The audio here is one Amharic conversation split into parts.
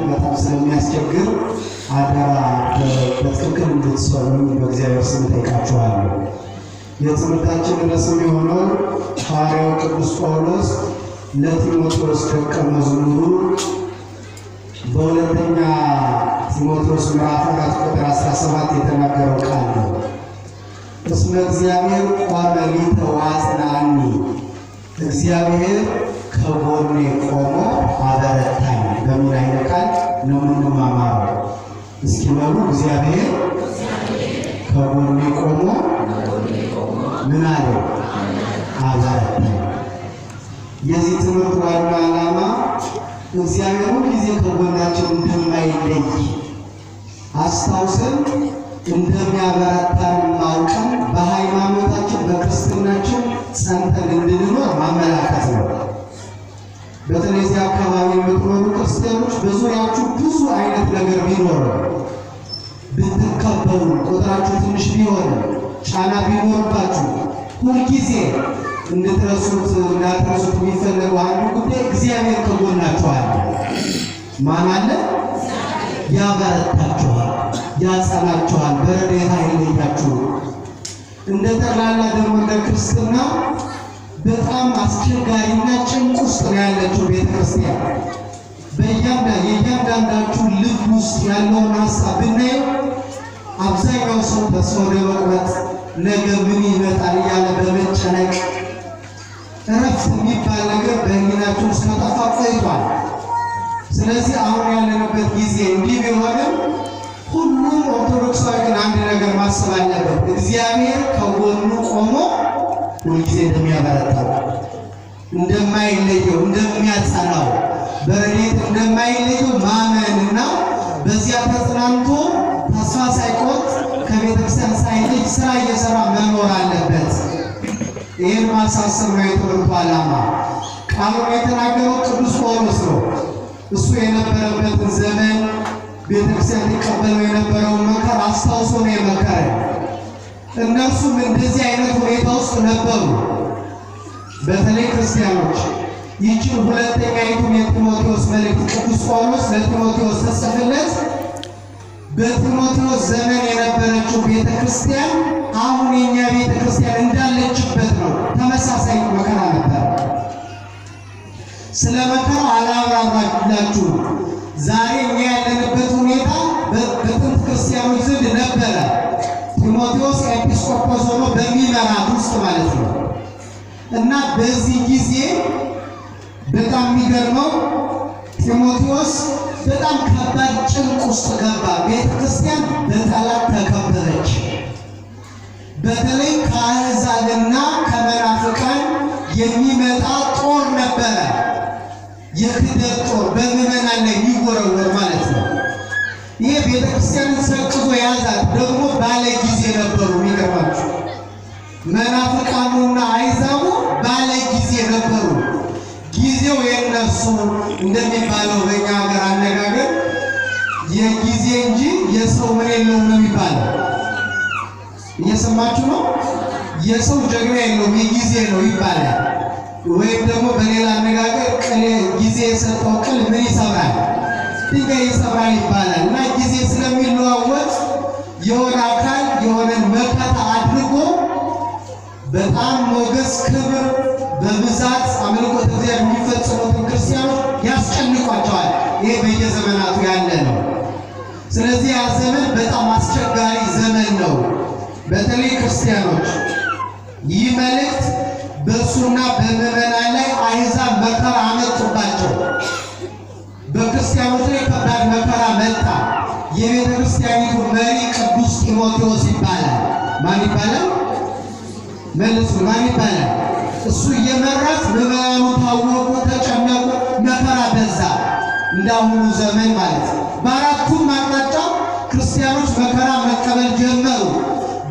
በጣም ስለሚያስቸግር አደራ በትክክል እንድትሰሙ በእግዚአብሔር ስም ጠይቃችኋለሁ። የትምህርታችን ርዕስ የሆነው ሐዋርያው ቅዱስ ጳውሎስ ለጢሞቴዎስ ደቀ መዝሙሩ በሁለተኛ ጢሞቴዎስ ምዕራፍ 4 ቁጥር 17 የተናገረው ቃል ነው። እስመ እግዚአብሔር ቆመ ሊተ ወአጽናኒ፣ እግዚአብሔር ከጎኔ ቆሞ አበረታኝ በሚል አይነት ቃል ነው የምንማማረው። እስኪ በሉ እግዚአብሔር ከጎኔ ቆሞ ምን አለ? አበረታኝ። የዚህ ትምህርት ዋና ዓላማ እግዚአብሔር ሁልጊዜ ከጎናችን እንደማይለይ አስታውሰን እንደሚያበረታን ማውቀን በሃይማኖታችን በክርስትናችን ጸንተን እንድንኖር ማመላከት ነው። በተለይ እዚህ አካባቢ የምትኖሩ ክርስቲያኖች በዙሪያችሁ ብዙ አይነት ነገር ቢኖር ብትከበሩ፣ ቁጥራችሁ ትንሽ ቢሆን፣ ጫና ቢኖርባችሁ ሁልጊዜ እንዳትረሱት የሚፈለገው አንዱ ጉዳይ እግዚአብሔር ከጎናችሁ አለ። ማን አለ? ያበረታችኋል፣ ያጸናችኋል፣ በረድኤት አይለያችሁ። እንደ ጠቅላላ ደግሞ እንደ ክርስትና በጣም አስቸጋሪና ጭንቅ ውስጥ ነው ያለችው ቤተክርስቲያን። የእያንዳንዳችሁ ልብ ውስጥ ያለውን ሀሳብ ብናየው አብዛኛው ሰው ተስፋ በመቁረጥ ነገ ምን ይመጣል እያለ በመጨነቅ እረፍት የሚባል ነገር በህሊናችሁ ውስጥ ከጠፋ ቆይቷል። ስለዚህ አሁን ያለንበት ጊዜ እንዲህ ቢሆንም ሁሉም ኦርቶዶክሳዊ ግን አንድ ነገር ማሰብ አለበት። እግዚአብሔር ከጎኑ ቆሞ ሁልጊዜ እንደሚያበረታው፣ እንደማይለየው፣ እንደሚያጸናው፣ በረድኤት እንደማይለየው ማመንና በዚያ ተጽናንቶ ተስፋ ሳይቆርጥ ከቤተክርስቲያን ሳይለይ ስራ እየሰራ መኖር አለበት። ይህን ማሳሰብ ነው የትምህርቱ ዓላማ። ቃሉን የተናገረው ቅዱስ ጳውሎስ ነው። እሱ የነበረበትን ዘመን ቤተክርስቲያን ሊቀበለው የነበረውን መከራ አስታውሶ ነው የመከረ። እነርሱም እንደዚህ አይነት ሁኔታ ውስጥ ነበሩ። በተለይ ክርስቲያኖች ይህችን ሁለተኛይቱን የጢሞቴዎስ መልእክት ቅዱስ ጳውሎስ ለጢሞቴዎስ ተጽፎለት በጢሞቴዎስ ዘመን የነበረችው ቤተክርስቲያን አሁን የኛ ቤተክርስቲያን እንዳለችበት ነው። ተመሳሳይ መከራ ነበር። ስለ መከራ አላብራራላችሁም። ዛሬ እኛ ያለንበት ሁኔታ በጥንት ክርስቲያኖች ዘንድ ነበረ። ጢሞቴዎስ ኤጲስቆጶስ ሆኖ በሚመራት ውስጥ ማለት ነው። እና በዚህ ጊዜ በጣም የሚገርመው ጢሞቴዎስ በጣም ከባድ ጭንቅ ውስጥ ገባ። ቤተክርስቲያን በጠላት ተከበበች። በተለይ ከአሕዛብና ከመናፍቃን የሚመጣ ጦር ነበረ። የክህደት ጦር በምዕመናን ላይ የሚወረወር ማለት ነው። ይህ ቤተክርስቲያንን ሰቅዞ ያዛት። ደግሞ ባለ ጊዜ ነበሩ። የሚገርማችሁ መናፍቃኑና አሕዛቡ ባለ ጊዜ ነበሩ። ጊዜው የነሱ እንደሚባለው በእኛ ሀገር አነጋገር የጊዜ እንጂ የሰው ምን የለውም ነው የሚባለው። እየሰማችሁ ነው? የሰው ጀግና የለውም የጊዜ ነው ይባላል። ወይም ደግሞ በሌላ አነጋገር ጊዜ የሰጠው ቅል ምን ይሰብራል? ድንጋይ ይሰብራል ይባላል። እና ጊዜ ስለሚለዋወጥ የሆነ አካል የሆነን መከታ አድርጎ በጣም ሞገስ፣ ክብር፣ በብዛት አምልኮተ እግዚአብሔር የሚፈጽሙትን ክርስቲያኖች ያስጨንቋቸዋል። ይሄ በየዘመናቱ ያለ ነው። ስለዚህ ያ ዘመን በጣም አስቸጋሪ ዘመን ነው። በተለይ ክርስቲያኖች ይህ መልእክት በእሱና በምዕመናን ላይ አሕዛብ መከራ አመጡባቸው። በክርስቲያኖች ላይ ከባድ መከራ መጣ። የቤተ ክርስቲያኒቱ መሪ ቅዱስ ጢሞቴዎስ ይባላል። ማን ይባላል? መልሱ። ማን ይባላል? እሱ እየመራት ምዕመናኑ ታወቁ፣ ተጨነቁ፣ መከራ በዛ። እንዳሁኑ ዘመን ማለት ነው። በአራቱም አቅጣጫ ክርስቲያኖች መከራ መቀበል ጀመሩ።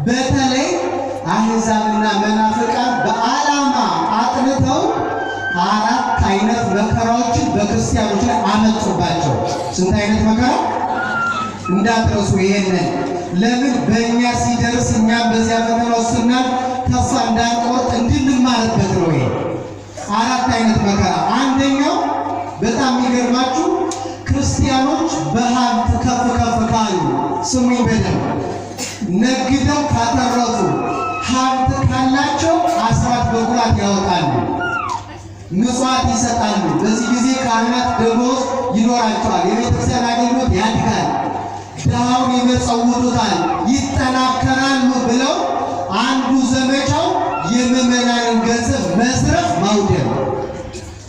በተለይ አሕዛብና መናፍቃን በዓላማ አጥንተው 4 አይነት መከራዎችን በክርስቲያኖች ላይ አመጡባቸው። ስንት አይነት መከራ እንዳትረሱ ይሄንን። ለምን በእኛ ሲደርስ እኛም በዚያ ፈተና ውስጥና ተስፋ እንዳንቆርጥ እንድንማርበት ነው። ይሄ 4 አይነት መከራ። አንደኛው በጣም የሚገርማችሁ ክርስቲያኖች በሀብት ከፍ ከፍ ካሉ፣ ስሙኝ በደንብ፣ ነግደው ካተረፉ፣ ሀብት ካላቸው አስራት በኩራት ያወጣሉ፣ ምጽዋት ይሰጣሉ። በዚህ ጊዜ ካህናት ደሞዝ ይኖራቸዋል፣ የቤተክርስቲያን አገልግሎት ያድጋል፣ ድሃውን ይመጸውቱታል፣ ይጠናከራሉ ብለው አንዱ ዘመቻው የምዕመናንን ገንዘብ መዝረፍ ማውደም።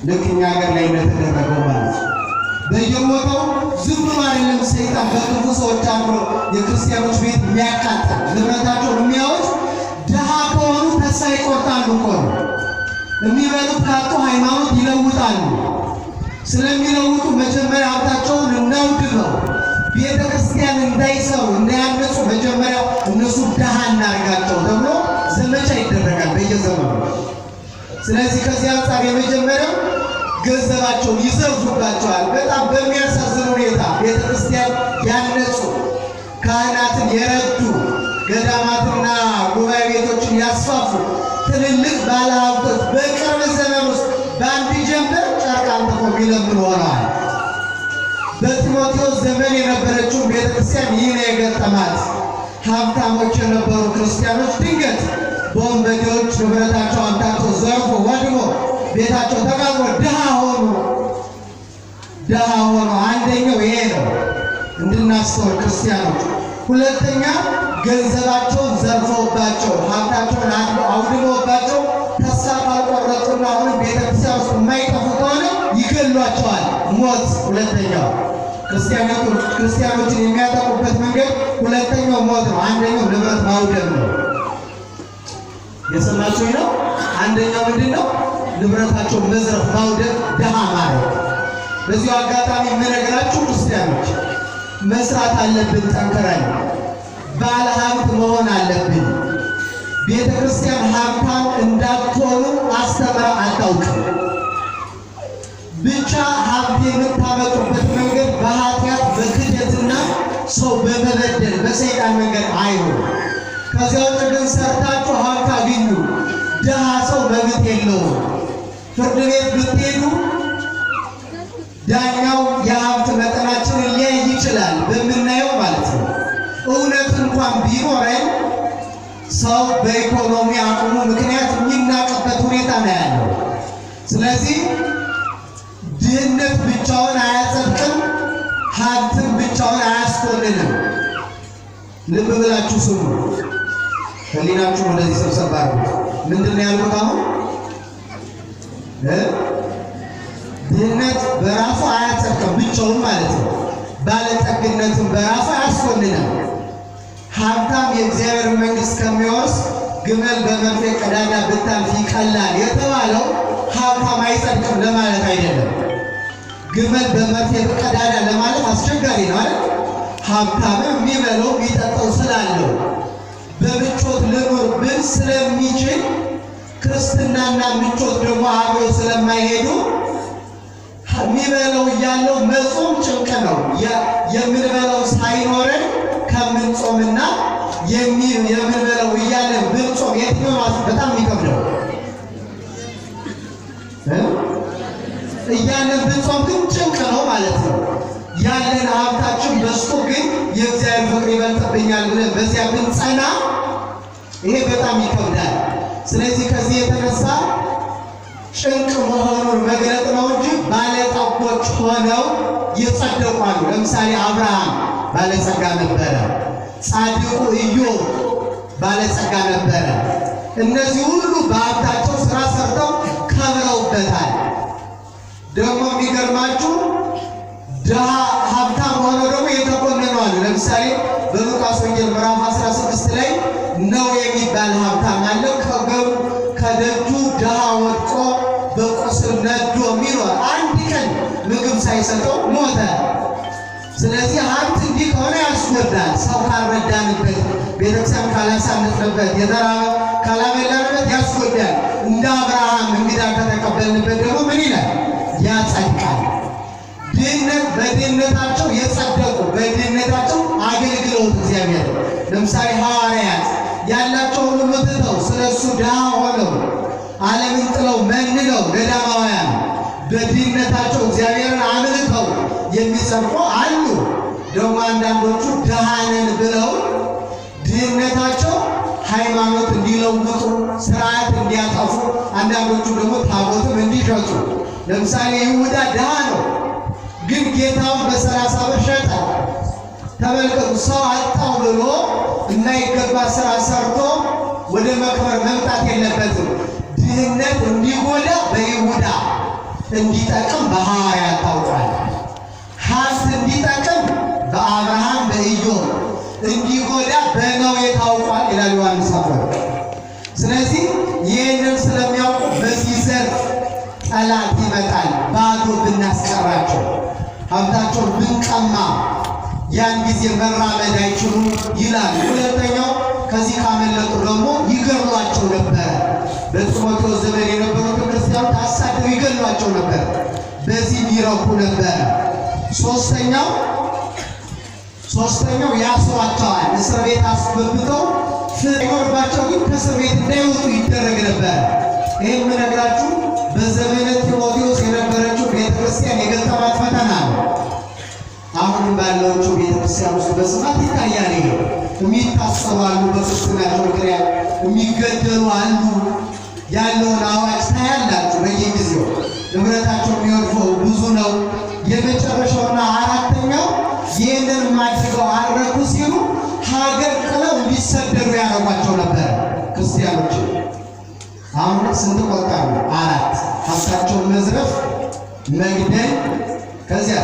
ልክ እኛ ሀገር ላይ እንደተደረገው ማለት ነው። በየቦታው ዝም ብሎ አይደለም ሰይጣን በክፉ ሰዎች አምሮ የክርስቲያኖች ቤት የሚያቃጥል ንብረታቸው የሚያወጥ። ድሃ ከሆኑ ተስፋ ይቆርጣሉ እኮ ነው። የሚበሉት ካጡ ሃይማኖት ይለውጣሉ። ስለሚለውጡ መጀመሪያ ሀብታቸውን እናውድመው ቤተ ክርስቲያን እንዳይሰሩ እንዳያነጹ መጀመሪያ እነሱ ድሃ እናርጋቸው ተብሎ ዘመቻ ይደረጋል በየዘመኑ። ስለዚህ ከዚህ አንጻር የመጀመሪያው ገንዘባቸውን ይዘርፉባቸዋል። በጣም በሚያሳዝን ሁኔታ ቤተ ክርስቲያን ያነጹ፣ ካህናትን የረዱ፣ ገዳማትና ጉባኤ ቤቶችን ያስፋፉ ትልልቅ ባለሀብቶች በቅርብ ዘመን ውስጥ በአንድ ጀንበር ጨርቅ አንጥፎ የሚለምኑ ሆነዋል። በጢሞቴዎስ ዘመን የነበረችው ቤተክርስቲያን ይህ ነው የገጠማት። ሀብታሞች የነበሩ ክርስቲያኖች ድንገት በወንበዴዎች ንብረታቸው ሀብታቸው ዘርፎ ወድሞ ቤታቸው ተቃጥሎ ድሃ ሆኖ አንደኛው ይሄ ነው እንድናስተውል ክርስቲያኖች። ሁለተኛ ገንዘባቸውን ዘርፈውባቸው ሀብታቸውን አውድመውባቸው ተስፋ ካልቆረጡና አሁን ቤተክርስቲያን ውስጥ የማይጠፉ ከሆነ ይገሏቸዋል። ሞት ሁለተኛው ክርስቲያኖችን የሚያጠቁበት መንገድ ሁለተኛው ሞት ነው። አንደኛው ንብረት ማውደም ነው። የሰማችሁኝ ነው። አንደኛው ምንድን ነው? ንብረታቸው መዝረፍ፣ ማውደም፣ ድሃ ማለት። በዚሁ አጋጣሚ የምነግራችሁ ክርስቲያኖች መስራት አለብን። ጠንክረን ባለ ሀብት መሆን አለብን። ቤተ ክርስቲያን ሀብታም እንዳትሆኑ አስተምራ አታውቅም። ብቻ ሀብት የምታመጡበት መንገድ በኃጢአት በክደትና ሰው በመበደል በሰይጣን መንገድ አይሆን። ከዚያ ውጭ ግን ሰርታችሁ ሀብት አግኙ። ድሃ ሰው መብት የለውም። ፍርድ ቤት ብትሄዱ ዳኛው የሀብት መጠናችንን ሊያይ ይችላል፣ በምናየው ማለት ነው። እውነት እንኳን ቢኖረን ሰው በኢኮኖሚ አቅሙ ምክንያት የሚናቅበት ሁኔታ ነው ያለው። ስለዚህ ድህነት ብቻውን አያጸድቅም፣ ሀብትን ብቻውን አያስኮንንም። ልብ ብላችሁ ስሙ። ህሊናችሁ ወደዚህ ሰብሰብ አድርጉት። ምንድን ነው ያልኩት አሁን? ድህነት በራሱ አያጸድቅም ብቻውን ማለት ነው። ባለጠግነትን በራሱ አያስኮንንም። ሀብታም የእግዚአብሔር መንግሥት ከሚወርስ ግመል በመርፌ ቀዳዳ ብታልፍ ይቀላል የተባለው ሀብታም አይጸድቅም ለማለት አይደለም። ግመል በመርፌ ቀዳዳ ለማለት አስቸጋሪ ነው አይደል? ሀብታም የሚበለው የሚጠጣው ስላለው በምቾት ልኑር ብል ስለሚችል ክርስትናና ምቾት ደግሞ አብረው ስለማይሄዱ የሚበለው እያለው መጾም ጭንቅ ነው። የምንበለው ሳይኖረን ከምንጾምና የምንበለው እያለን ብንጾም የትኛው በጣም የሚከብደው? እያለን ብንጾም ግን ጭንቅ ነው ማለት ነው። ያለን ሀብታችን በዝቶ ግን የእግዚአብሔር ፍቅር ይበልጥብኛል ብለን በዚያ ብንጸና ይሄ በጣም ይከብዳል። ስለዚህ ከዚህ የተነሳ ጭንቅ መሆኑን መግለጥ ነው እንጂ ባለጠጎች ሆነው ይጸደቋሉ። ለምሳሌ አብርሃም ባለጸጋ ነበረ። ጻድቁ ኢዮብ ባለጸጋ ነበረ። እነዚህ ሁሉ በሀብታቸው ስራ ሰርተው ከብረውበታል። ደግሞ የሚገርማችሁ ድሃ ሀብታም ሆነው ደግሞ የተኮነኑ አሉ። ለምሳሌ በሉቃስ ወንጌል ምዕራፍ 16 ላይ ነው የሚባል ሀብታም አለ። ከደጁ ድሃ ወድቆ በቁስል ነዶ የሚኖር አንድ ቀን ምግብ ሳይሰጠው ሞተ። ስለዚህ ሀብት እንዲህ ከሆነ ያስጎዳል። ሰው ካልረዳንበት፣ ቤተክርስቲያን ካላሳነፍንበት፣ የተራበ ካላበላንበት ያስጎዳል። እንደ አብርሃም እንግዳ ከተቀበልንበት ደግሞ ምን ይላል? ያጸድቃል። ድህነት በድህነታቸው የጸደቁ በድህነታቸው አገልግለውት እግዚአብሔር ለምሳሌ ሐዋርያት ያላቸው ሁሉ ትተው ስለሱ ድሃ ሆነው ዓለምን ጥለው መንነው ገዳማውያን በድህነታቸው እግዚአብሔርን አምልከው የሚጸድቁ አሉ። ደግሞ አንዳንዶቹ ድሃ ነን ብለው ድህነታቸው ሃይማኖት እንዲለውጡ ስርዓት እንዲያጠፉ፣ አንዳንዶቹ ደግሞ ታቦትም እንዲሸጡ። ለምሳሌ ይሁዳ ድሃ ነው፣ ግን ጌታውን በ30 ብር ሸጠ። ተመልከቱ፣ ሰው አጣው ብሎ የማይገባ ስራ ሰርቶ ወደ መክበር መምጣት የለበትም። ድህነት እንዲጎዳ በይሁዳ እንዲጠቅም በሐዋርያት ታውቋል። ሀብት እንዲጠቅም በአብርሃም በኢዮብ እንዲጎዳ በነዌ ታውቋል ይላል ዮሐንስ አፈወርቅ። ስለዚህ ይህንን ስለሚያውቁ በዚህ ዘርፍ ጠላት ይመጣል። ባዶ ብናስቀራቸው ሀብታቸውን ብንቀማ ያን ጊዜ መራመድ አይችሉም ይላል። ሁለተኛው ከዚህ ካመለጡ ደግሞ ይገሏቸው ነበረ። በጢሞቴዎስ ዘመን የነበሩት ክርስቲያኖች አሳደው ይገሏቸው ነበር። በዚህ ይረኩ ነበረ። ሶስተኛው ያስሯቸዋል። እስር ቤት አስገብተው ፍርባቸው ግን ከእስር ቤት እንዳይወጡ ይደረግ ነበር። ይህ የምነግራችሁ በዘመነ ጢሞቴዎስ የነበረችው ቤተክርስቲያን የገጠማት ፈተና ነው። አሁንም ባለዎቹ ቤተክርስቲያን ውስጥ በስፋት ይታያል። ይሄ የሚታሰሩ አሉ፣ በክርስትናቸው ምክንያት የሚገደሉ አሉ። ያለውን አዋጅ ታያላችሁ በየጊዜው። ንብረታቸው የሚወድፈው ብዙ ነው። የመጨረሻውና አራተኛው ይህንን ማድረገው አረኩ ሲሉ ሀገር ጥለው እንዲሰደዱ ያደረጓቸው ነበር ክርስቲያኖች። አሁን ስንት ቆጠሩ? 4። ሀብታቸውን መዝረፍ፣ መግደል፣ ከዚያ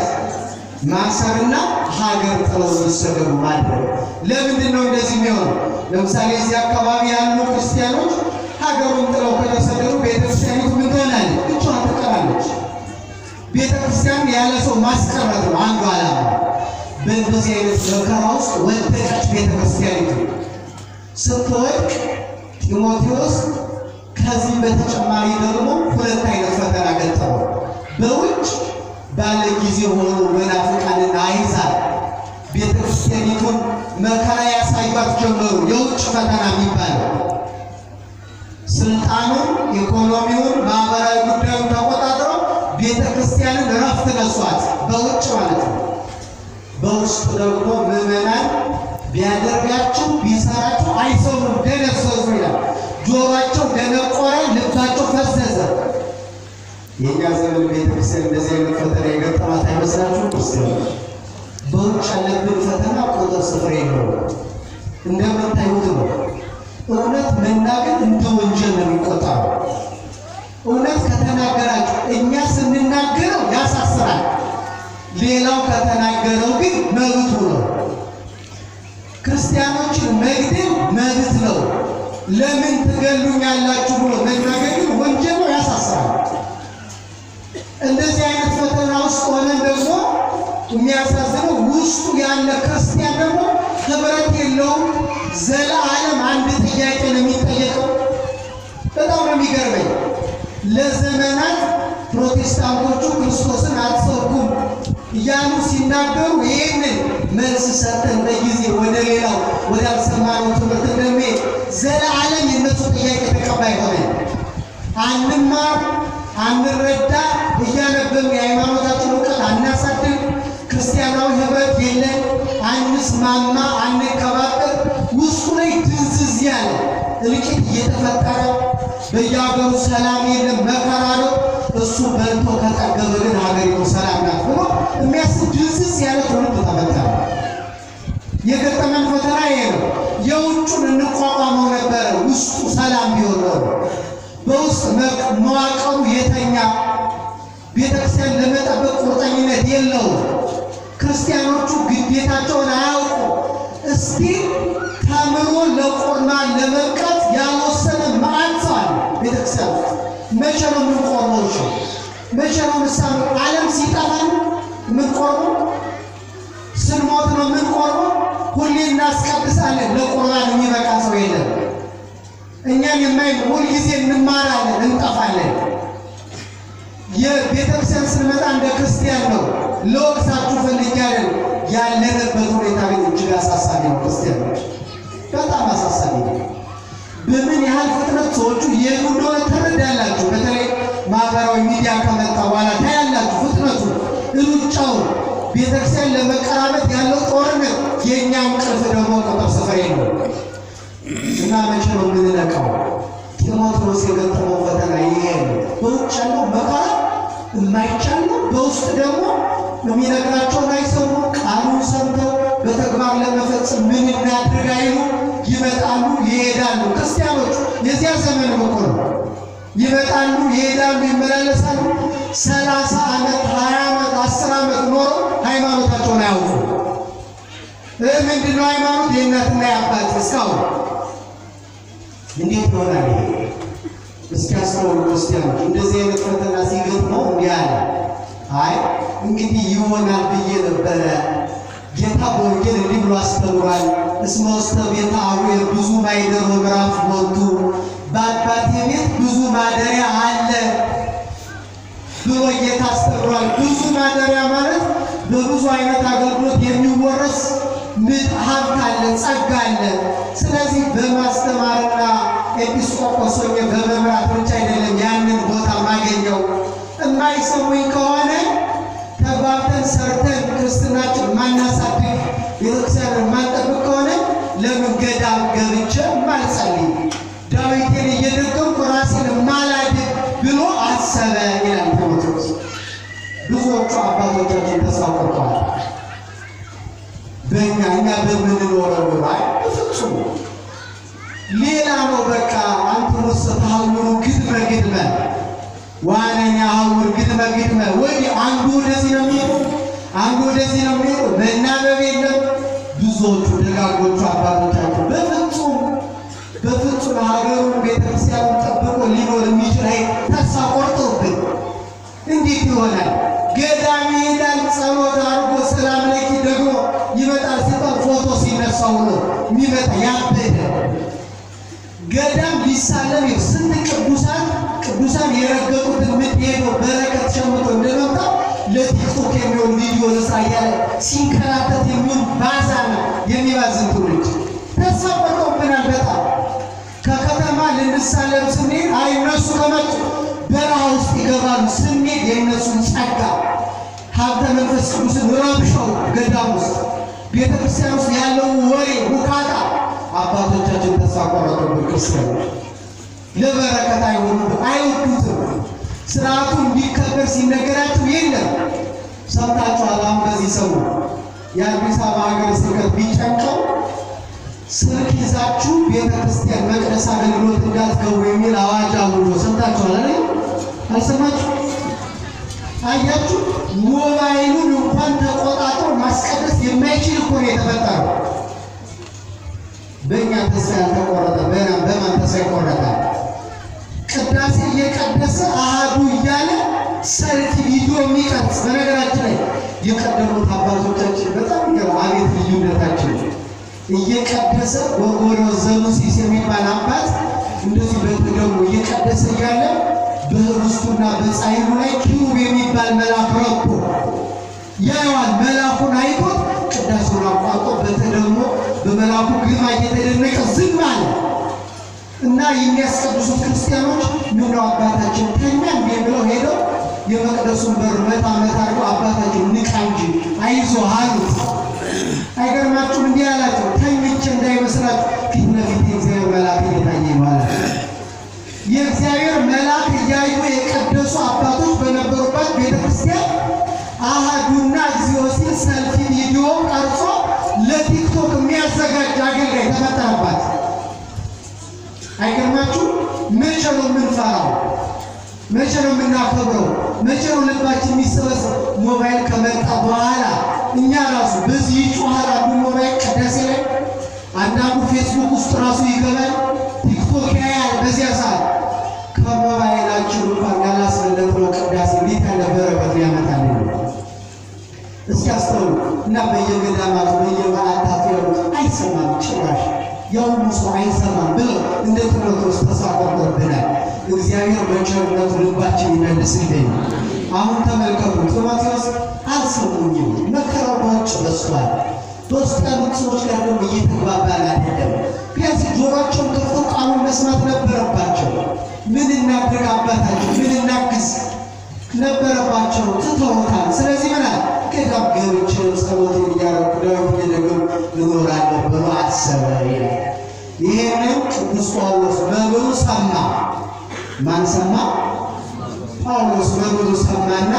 ማሰርና ሀገር ጥለው እንዲሰደዱ ማድረግ። ለምንድን ነው እንደዚህ የሚሆነው? ለምሳሌ እዚህ አካባቢ ያሉ ክርስቲያኖች ሀገሩን ጥለው ከተሰደዱ ቤተክርስቲያኒቱ ምን ትሆናለች? ብቻዋን ትቀራለች። ቤተክርስቲያን ያለ ሰው ማስቀረት ነው አንዱ ዓላማ። በእንደዚህ አይነት መከራ ውስጥ ወደቀች ቤተክርስቲያኒቱ። ስትወድቅ ጢሞቴዎስ ከዚህ በተጨማሪ ደግሞ 2 አይነት ፈተና ገጠመው። በውጭ ባለ ጊዜ ሆኖ መናፍቃንና አሕዛብ ቤተክርስቲያኒቱን መከራ ያሳዩት ጀመሩ። የውጭ ፈተና የሚባለው ስልጣኑን፣ ኢኮኖሚውን፣ ማህበራዊ ጉዳዩን ተቆጣጥረው ቤተክርስቲያንን ረፍት ነሷት። በውጭ ማለት ነው። በውስጥ ደግሞ ምዕመናን ቢያደርጋቸው ቢሰራቸው አይሰሙም፣ ደነዘዙ ይላል። ጆሯቸው ደነቆረ፣ ልባቸው ፈዘዘ። የእኛ ዘመን ቤተክርስቲያን እንደዚህ አይነት ፈተና የገጠማት አይመስላችሁም? ክርስቲያኖች በውጭ ያለብን ፈተና ቁጥር ስፍር የለውም። እንደምታዩት ነው። እውነት መናገር እንደ ወንጀል ነው የሚቆጠረው። እውነት ከተናገራችሁ እኛ ስንናገረው ያሳስራል፣ ሌላው ከተናገረው ግን መብቱ ነው። ክርስቲያኖችን መግደል መብት ነው። ለምን ትገሉኛላችሁ ብሎ መናገር ግን ወንጀል ነው፣ ያሳስራል። እንደዚህ አይነት ፈተና ውስጥ ሆነን ደግሞ የሚያሳዝነው ውስጡ ያለ ክርስቲያን ደግሞ ህብረት የለውም። ዘለዓለም አንድ ጥያቄ ነው የሚጠየቀው። በጣም ነው የሚገርመኝ። ለዘመናት ፕሮቴስታንቶቹ ክርስቶስን አትሰብኩም እያሉ ሲናገሩ ይህንን መልስ ሰጠን በጊዜ ወደ ሌላው ወደ አልሰማነው ትምህርት እንደሚሄድ ዘለዓለም የነሱ ጥያቄ ተቀባይ ሆነ። አንማር፣ አንረዳ፣ እያነበብን የሃይማኖታችን እውቀት አናሳድግ፣ ክርስቲያናዊ ህብረት የለን፣ አንስማማ፣ አንከባበር፣ ውስጡ ላይ ድንዝዝ ያለ እልቂት እየተፈጠረ በየሀገሩ ሰላም የለም፣ መከራ ነው። እሱ በልቶ ከጠገበ ግን ሀገሪቱ ሰላም ናት ብሎ የሚያስብ ድንዝዝ ያለ ትውልድ ተፈጠረ። የገጠመን ፈተና ይሄ ነው። የውጩን እንቋቋመው ነበረ፣ ውስጡ ሰላም ቢሆን ነው። በውስጥ መዋቅሩ የተኛ ቤተክርስቲያን ለመጠበቅ ቁርጠኝነት የለውም። ክርስቲያኖቹ ግዴታቸውን አያውቁ። እስቲ ተምሮ ለቁርባን ለመብቃት ያልወሰነ መዓት ሰው አለ ቤተክርስቲያን። መቼ ነው የምንቆርበው? መቼ ነው ምሳሌ ዓለም ሲጠፋ የምንቆርበው? ስንሞት ነው የምንቆርበው? ሁሌ እናስቀድሳለን። ለቁርባን የሚበቃ ሰው የለም። እኛን የማይል ሁልጊዜ እንማራለን እንጠፋለን። የቤተክርስቲያን ስንመጣ እንደ ክርስቲያን ነው። ለወቅሳችሁ ፈልጌ አይደል። ያለንበት ሁኔታ ግን እጅግ አሳሳቢ ነው። ክርስቲያኖች በጣም አሳሳቢ ነው። በምን ያህል ፍጥነት ሰዎቹ የሄዱ እንደሆነ ትረዳላችሁ። በተለይ ማህበራዊ ሚዲያ ከመጣ በኋላ ታያላችሁ ፍጥነቱ፣ ሩጫው፣ ቤተክርስቲያን ለመቀራመጥ ያለው ጦርነት። የእኛም ቅርፍ ደግሞ ቁጥር ስፍር የለው እና መቼ ነው የምንነቃው? ጢሞቴዎስ የገጠመው ፈተና ይሄ ነው። በውጭ ያለው መከራ የማይቻል ነው። በውስጥ ደግሞ የሚነግራቸውን አይሰሙ። ቃሉን ሰምተው በተግባር ለመፈጸም ምን እናድርግ አይሉ። ይመጣሉ ይሄዳሉ። ክርስቲያኖች የዚያ ዘመን እኮ ነው። ይመጣሉ ይሄዳሉ፣ ይመላለሳሉ። 30 ዓመት 20 ዓመት 10 ዓመት ኖሮ ሃይማኖታቸውን አያውቁ። ምንድነው ሃይማኖት? የእናትና የአባት እስካሁን እንዴት ይሆናል? እስኪ አስተውሉ ክርስቲያኖች። እንደዚህ አይነት ፈተና ሲገጥመው እንዲህ አለ። አይ እንግዲህ ይሆናል ብዬ ነበረ። ጌታ በወንጌል እንዲህ ብሎ አስተምሯል። እስመ ውስተ ቤተ አቡየ ብዙ ማኅደር ወምዕራፍ ሞቱ፣ በአባቴ ቤት ብዙ ማደሪያ አለ ብሎ ጌታ አስተምሯል። ብዙ ማደሪያ ማለት በብዙ አይነት አገልግሎት የሚወረስ ሀብት አለ፣ ጸጋ አለ። ስለዚህ በማስተማርና ኤጲስቆጶስ ሆኜ በመምራት ብቻ አይደለም ያንን ቦታ ማገኘው። የማይሰሙኝ ከሆነ ተግባብተን ሰርተን ክርስትናችን ማናሳድግ ቤተክርስቲያንን ማንጠብቅ ከሆነ ለምን ገዳም ገብቼ ማልጸልይ ዳዊቴን እየደገምኩ ራሴን ማላድግ ብሎ አሰበ ይላል ጢሞቴዎስ። ብዙዎቹ አባቶቻችን ተስፋ ቆርጠዋል። በእኛ በምንኖረው ላይ በፍጹም ሌላ ነው። በቃ አንተ ወሰታውሩ ግድመ ዋነኛ ሀውር ግድመ ወይ አንዱ ወደዚህ ነው የሚሄደው፣ አንዱ ወደዚህ ነው የሚሄደው። መናበብ የለም። ብዙዎቹ ደጋጎቹ አባቶቻችን በፍጹም ሀገሩን ቤተክርስቲያኑን ጠብቆ ሊኖር የሚችል ተስፋ ቆርጦብን እንዴት ይሆናል? ገዳም ይሄዳል፣ ጸሎት አድርጎ ሰላም ለኪ ደግሞ ይመጣል ሲባል ፎቶ ሲነሳው ነው የሚመጣ ያበደ። ገዳም ሊሳለም ስንት ቅዱሳን የረገጡትን ምትሄደው በረከት ሸምቶ እንደመጣ ለቲክቶክ የሚሆን ቪዲዮ ለሳያለ ሲንከራተት የሚሆን ባዛና የሚባዝን ትውልድ ተስፋ ቆርጦብናል በጣም። ከከተማ ልንሳለም ስንሄድ አይ እነሱ ከመጡ በረሃ ውስጥ ይገባሉ ስንሄድ የእነሱን ጸጋ ሀብተ መንፈስ ቅዱስን ረብሸው ገዳም ውስጥ ቤተክርስቲያን ውስጥ ያለው ወሬ ሁካታ አባቶቻችን ተስፋ ቆረጡብን። ክርስቲያኖች ለበረከት አይወዱትም። ስርዓቱ እንዲከበር ሲነገራቸው የለም። ሰምታችኋል። አሁን በዚህ ሰው የአዲስ አበባ ሀገረ ስብከት ቢጨንቀው ስልክ ይዛችሁ ቤተክርስቲያን መቅደስ አገልግሎት እንዳትገቡ የሚል አዋጅ አውጆ ሰምታችኋል አይደል? አልሰማችሁ? አያችሁ? ሞባይሉን እንኳን ተቆጣጥሮ ማስቀደስ የማይችል እኮ ነው የተፈጠረው። በእኛ ተስፋ ያልተቆረጠ በማን ተስፋ ይቆረጣል? ቅዳሴ እየቀደሰ አሃዱ እያለ ሰልፍ ቪዲዮ የሚቀርጽ። በነገራችን ላይ የቀደሙት አባቶቻችን በጣም ይገርም። አቤት ልዩነታችን! እየቀደሰ ወጎሮ ዘሙሲስ የሚባል አባት እንደዚህ በተደሙ እየቀደሰ እያለ በህብስቱና በጻይሩ ላይ ኪሩብ የሚባል መልአክ ረቦ ያየዋል። መልአኩን አይቶት ቅዳሴውን አቋርጦ በተደሞ በመልአኩ ግርማ እየተደነቀ ዝም አለ እና የሚያስቀድሱት ክርስቲያኖች ምነው አባታችን ተኛ እንዴ ብለው ሄደው የመቅደሱን በር መታ አድርገው አባታችን ንቃ እንጂ አይዞህ አሉት። አይገርማችሁም? እንዲህ አላቸው፣ ተኝቼ እንዳይመስላችሁ ፊት ለፊት የእግዚአብሔር መልአክ እየታየ ማለት የእግዚአብሔር መልአክ እያዩ የቀደሱ አባቶች በነበሩባት ቤተክርስቲያን አሃዱና እግዚኦ ሲል ሰልፊ ቪዲዮ ቀርጾ ለቲክቶክ የሚያዘጋጅ አገልጋይ ተፈጠረባት። አይገርማችሁ? መቼ ነው የምንፈራው? መቼ ነው የምናከብረው? መቼ ነው ልባችን የሚሰበሰብ? ሞባይል ከመጣ በኋላ እኛ ራሱ በዚህ ይጮሃል። አንዱ ሞባይል ቅዳሴ ላይ፣ አንዳንዱ ፌስቡክ ውስጥ ራሱ ይገባል፣ ቲክቶክ ያያል። በዚያ ሰዓት ከሞባይላችን እንኳን ያላስበለጥነው ቅዳሴ እንዴት ያለ በረከት ያመጣልን! እስኪ አስተውሉ እና በየገዳማቱ በየበዓታቱ ያሉት አይሰማም ጭራሽ። ያው ሰው አይሰማም ብለው እንደ ጢሞቴዎስ ተስፋ ቆርጠውብናል። እግዚአብሔር በቸርነቱ ልባችን ይመልስልን። አሁን ተመልከቱ፣ ጢሞቴዎስ አልሰሙኝም፣ መከራቸው በዝቷል። በውስጥ ያሉት ሰዎች ጋር ደግሞ እየተግባባን አይደለም። ቢያንስ ጆሯቸውን ከፍተው ቃሉን መስማት ነበረባቸው። ምን እናድርግ አባታቸው፣ ምን እናግዝ ነበረባቸው፣ ትተውታል። ስለዚህ ምን አለ? ገዳም ገብቼ ጸሎቴን እያደረኩ ዳዊት እየደገምኩ እኖራለሁ ብሎ አሰበ ይላል። ይሄንን ቅዱስ ጳውሎስ በብሉ ሰማ። ማን ሰማ? ጳውሎስ በብሉ ሰማና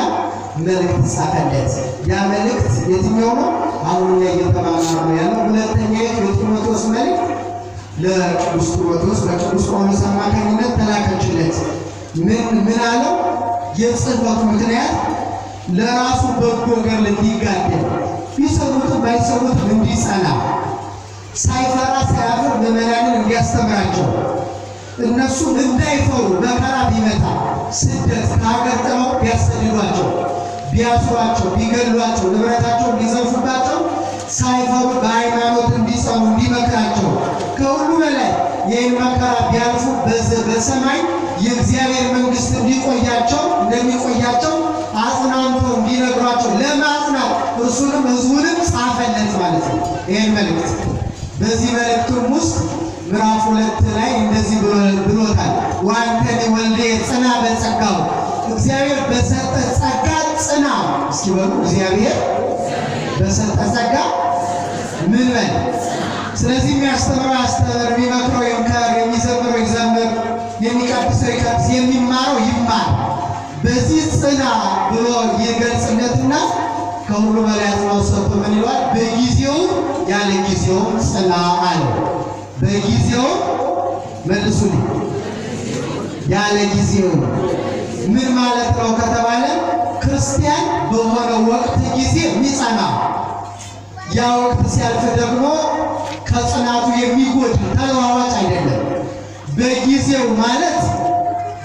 መልእክት ጻፈለት። ያ መልእክት የትኛው ነው? አሁን ላይ እየተማማር ያለው ሁለተኛ የጢሞቴዎስ መልእክት ለቅዱስ ጢሞቴዎስ በቅዱስ ጳውሎስ አማካኝነት ተላከችለት። ምን አለው? የጽሕፈቱ ምክንያት ለራሱ በጎ ነገር እንዲጋደል ቢሰሙትም ባይሰሙትም እንዲጸና ሳይፈራ ሳያፍር ምዕመናንን እንዲያስተምራቸው እነሱ እንዳይፈሩ መከራ ቢመጣ ስደት ከሀገር ጥለው ቢያሰድዷቸው ቢያስሯቸው ቢገሏቸው ንብረታቸው ቢዘርፉባቸው ሳይፈሩ በሃይማኖት እንዲጸኑ እንዲመክራቸው ከሁሉ በላይ ይህን መከራ ቢያልፉ በሰማይ የእግዚአብሔር መንግሥት እንደሚቆያቸው አጽናንቶ እንዲነግሯቸው ለማጽናት እርሱንም ሕዝቡንም ጻፈለት ማለት ነው። ይህን መልእክት በዚህ መልእክቱም ውስጥ ምዕራፍ 2 ላይ እንደዚህ ብሎታል። ወአንተኒ ወልዴ ጽና በጸጋው፣ እግዚአብሔር በሰጠ ጸጋ ጽና። እስኪ በሉ እግዚአብሔር በሰጠ ጸጋ ምን በል። ስለዚህ የሚያስተምረው ያስተምር፣ የሚመክረው ይምከር፣ የሚዘምረው ይዘምር፣ የሚቀድሰው ይቀድስ፣ የሚማረው ይማር። በዚህ ጽና ብሎ ይገልጽለትና ከሁሉ በላይ አጽንዖት ሰጥቶ ምን ይለዋል? በጊዜው ያለ ጊዜው ጽና አለው። በጊዜው መልሱልኝ፣ ያለ ጊዜው ምን ማለት ነው ከተባለ ክርስቲያን በሆነ ወቅት ጊዜ የሚጸና ያ ወቅት ሲያልፍ ደግሞ ከጽናቱ የሚጎድል ተለዋዋጭ አይደለም። በጊዜው ማለት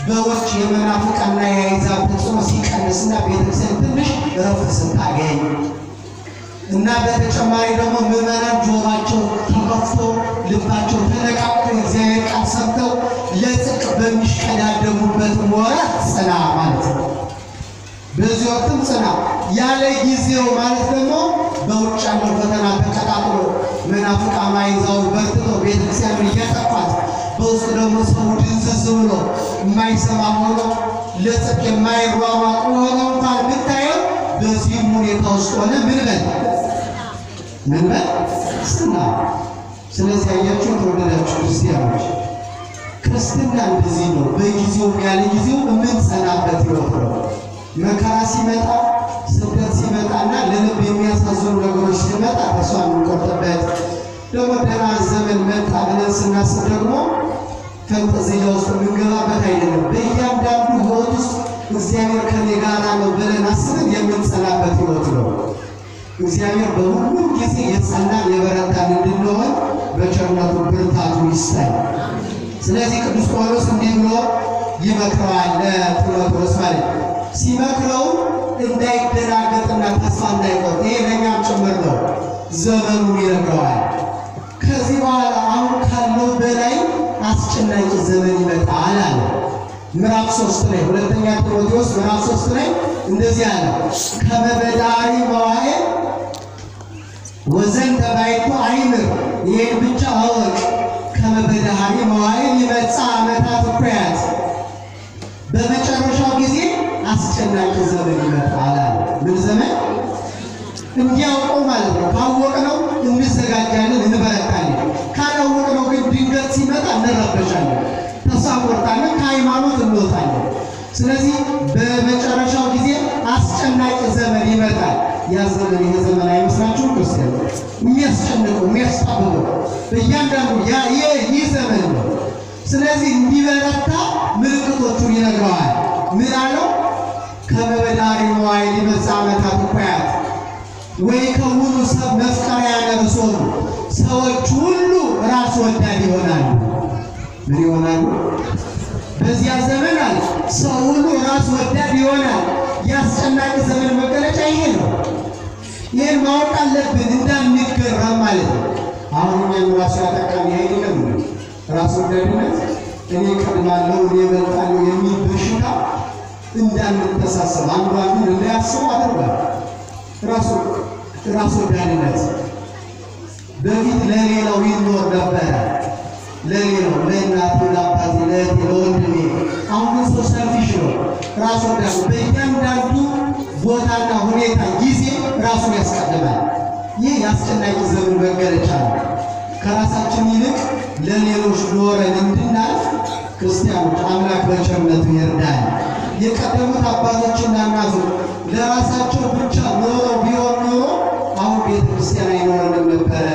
በውጭ የመናፍቃና የአሕዛብ ተጽዕኖ ሲቀንስና ቤተክርስቲያን ትንሽ እረፍት ስታገኝ እና በተጨማሪ ደግሞ ምዕመናን ጆሯቸው ተከፍቶ ልባቸው ተነቃቅቶ እግዚአብሔር ቃል ሰምተው ለጽድቅ በሚሽቀዳደሙበት ወራት ጽና ማለት ነው። በዚህ ወቅትም ጽና። ያለ ጊዜው ማለት ደግሞ በውጭ ያለው ፈተና ተቀጣጥሎ መናፍቃን አሕዛብ በርትቶ ቤተክርስቲያንን እያጠፋት በውስጥ ደግሞ ሰው ድንዝዝ ብሎ የማይሰማ ሆኖ ለጽድቅ የማይሯሯጥ ሆኖ እንኳን ብታየው በዚህም ሁኔታ ውስጥ ሆነ ምን በል ጽና። ስለዚህ አያችሁ የተወደዳችሁ ክርስቲያኖች፣ ክርስትና እንደዚህ ነው። በጊዜውም ያለ ጊዜው የምንጸናበት ሕይወት ነው። መከራ ሲመጣ ስደት ሲመጣና ለልብ የሚያሳዝኑ ነገሮች ሲመጣ ተስፋ የምንቆርጥበት ደግሞ ደህና ዘመን መጣ ብለን ስናስብ ደግሞ ፈንጠዝያ ውስጥ የምንገባበት አይደለም። በእያንዳንዱ ሕይወት ውስጥ እግዚአብሔር ከኔ ጋር ነው ብለን አስበን የምንጸናበት ሕይወት ነው። እግዚአብሔር በሁሉም ጊዜ የጸናን የበረታን እንድንሆን በቸርነቱ ብርታቱ ይስጠን። ስለዚህ ቅዱስ ጳውሎስ እንዲህ ብሎ ይመክረዋል ለጢሞቴዎስ ማለት ሲመክረው እንዳይደናገጥና ተስፋ እንዳይቆርጥ፣ ይሄ ለእኛም ጭምር ነው። ዘመኑን ይነግረዋል። ከዚህ በኋላ አሁን ካለው በላይ አስጨናቂ ዘመን ይመጣል አለ። ምዕራፍ 3 ላይ ሁለተኛ ጢሞቴዎስ ምዕራፍ 3 ላይ እንደዚህ አለ። ከመበዳሪ መዋዕል ወዘንተ ባይቱ አይምር፣ ይህን ብቻ አወቅ። ከመበዳሪ መዋዕል ይመጻ ዓመታት እኩያት፣ በመጨረሻው ጊዜ አስጨናቂ ዘመን ይመጣል አለ። ምን ዘመን? እንዲያውቀው ማለት ነው። ካወቅነው እንዘጋጃለን፣ እንበረታለን። ካላወቅነው ግን ድንገት ሲመጣ እንረበሻለን፣ ተስፋ ቆርጣለን፣ ከሃይማኖት እንወጣለን። ስለዚህ በመጨረሻው ጊዜ አስጨናቂ ዘመን ይመጣል። ያ ዘመን ይሄ ዘመን አይመስላችሁም? ክርስቲያን የሚያስጨንቀው የሚያስጣብበው በእያንዳንዱ ይህ ዘመን ነው። ስለዚህ እንዲበረታ ምልክቶቹን ይነግረዋል። ምን አለው? ከመበዳሪ መዋዕል ይመጻ ዓመታት እኩያት ወይ ከሁሉ ሰብ መፍቀሪያነ ርሶሙ፣ ሰዎች ሁሉ ራስ ወዳድ ይሆናሉ። ምን ይሆናሉ? በዚያ ዘመን አለ ሰው ሁሉ ራስ ወዳድ ይሆናል። የአስጨናቂ ዘመን መገለጫ ይሄ ነው። ይህን ማወቅ አለብን እንዳንገረም ማለት ነው። አሁን እኛን ራሱ ያጠቃን አይደለም ራሱ ወዳድነት እኔ ቀድማለሁ እኔ እበልጣለሁ የሚል በሽታ እንዳንተሳሰብ አንዱ አንዱን እንዳያስብ አድርጓል። ራሱ ወዳድነት በፊት ለሌላው ይኖር ነበረ፣ ለሌላው ለእናቱ፣ ለአባቴ፣ ለእህቴ፣ ለወንድሜ። አሁን ሰው ሰልፊሽ ነው፣ ራሱ ወዳድ በእያንዳንዱ ቦታና ሁኔታ ጊዜ ራሱን ያስቀድማል። ይህ የአስጨናቂ ዘመን መገለጫ ነው። ከራሳችን ይልቅ ለሌሎች ኖረን እንድናልፍ ክርስቲያኖች አምላክ በቸርነቱ ይርዳል። የቀደሙት አባቶችና እናቶች ለራሳቸው ብቻ ኖረው ቢሆን ኖሮ አሁን ቤተ ክርስቲያን አይኖረንም ነበረ፣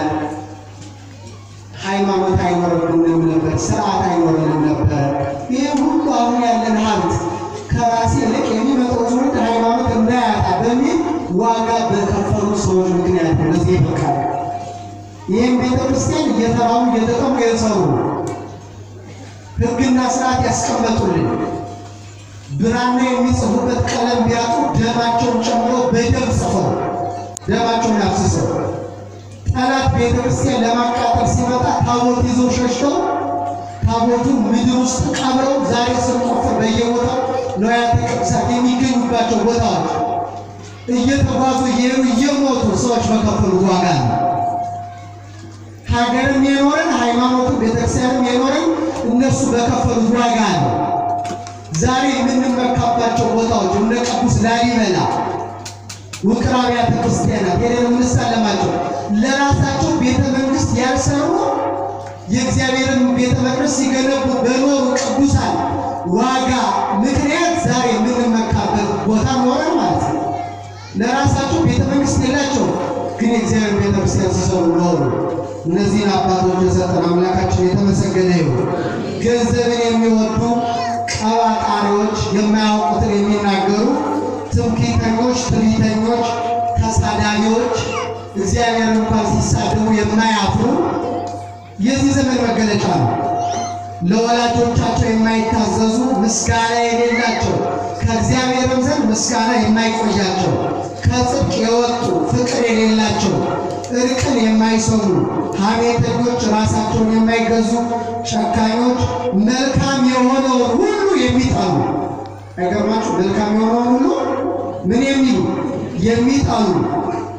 ሃይማኖት አይኖረንም ነበር፣ ስርዓት አይኖረንም ነበር። ይህ ሁሉ አሁን ያለን ሀብት ከራሴ ይልቅ የሚመጣው ትውልድ ሃይማኖት እንዳያጣ በሚል ዋጋ በከፈሉ ሰዎች ምክንያት ነው ለዚህ ይበቃል። ይህም ቤተ ክርስቲያን እየተራሙ እየተጠሙ የሰሩ ሕግና ስርዓት ያስቀመጡልን ብራና የሚጽፉበት ቀለም ቢያጡ ደማቸውን ጨምሮ በደም ጽፈው ደማቸውን አፍስሰው ጠላት ቤተ ክርስቲያን ለማቃጠል ሲመጣ ታቦት ይዘው ሸሽተው ታቦቱን ምድር ውስጥ ቀብረው ዛሬ ስንቆፍር በየቦታው ንዋያተ ቅድሳት የሚገኙባቸው ቦታዎች እየተጓዙ እየሞቱ ሰዎች በከፈሉት ዋጋ ነው። ሀገርም የኖረን ሃይማኖቱን ቤተክርስቲያንም የኖረን እነሱ በከፈሉት ዋጋ ነው። ዛሬ የምንመካባቸው ቦታዎች እንደ ቅዱስ ላሊበላ ውቅር አብያተ ክርስቲያናት ሄደን እንሳለማቸው ለራሳቸው ቤተ መንግስት ያልሰሩ የእግዚአብሔርን ቤተ መቅደስ ሲገነቡ በኖሩ ቅዱሳን ዋጋ ምክንያት ዛሬ የምንመካበት ቦታ ኖረን ማለት ነው። ለራሳቸው ቤተ መንግስት የላቸው፣ ግን የእግዚአብሔር ቤተ ክርስቲያን ሲሰሩ ኖሩ። እነዚህን አባቶች የሰጠን አምላካችን የተመሰገነ ይሁን። ገንዘብን የሚወዱ ቀባጣሪዎች፣ የማያውቁትን የሚናገሩ ትምክህተኞች፣ ትዕቢተኞች፣ ተሳዳቢዎች፣ እግዚአብሔር እንኳን ሲሳደቡ የማያፍሩ የዚህ ዘመን መገለጫ ነው። ለወላጆቻቸው የማይታዘዙ፣ ምስጋና የሌላቸው፣ ከእግዚአብሔርም ዘንድ ምስጋና የማይቆያቸው፣ ከጽድቅ የወጡ፣ ፍቅር የሌላቸው፣ እርቅን የማይሰሙ፣ ሐሜተኞች፣ ራሳቸውን የማይገዙ፣ ጨካኞች፣ መልካም የሆነውን ሁሉ የሚጠሉ። አይገርማችሁ? መልካም የሆነውን ሁሉ ምን የሚሉ የሚጠሉ።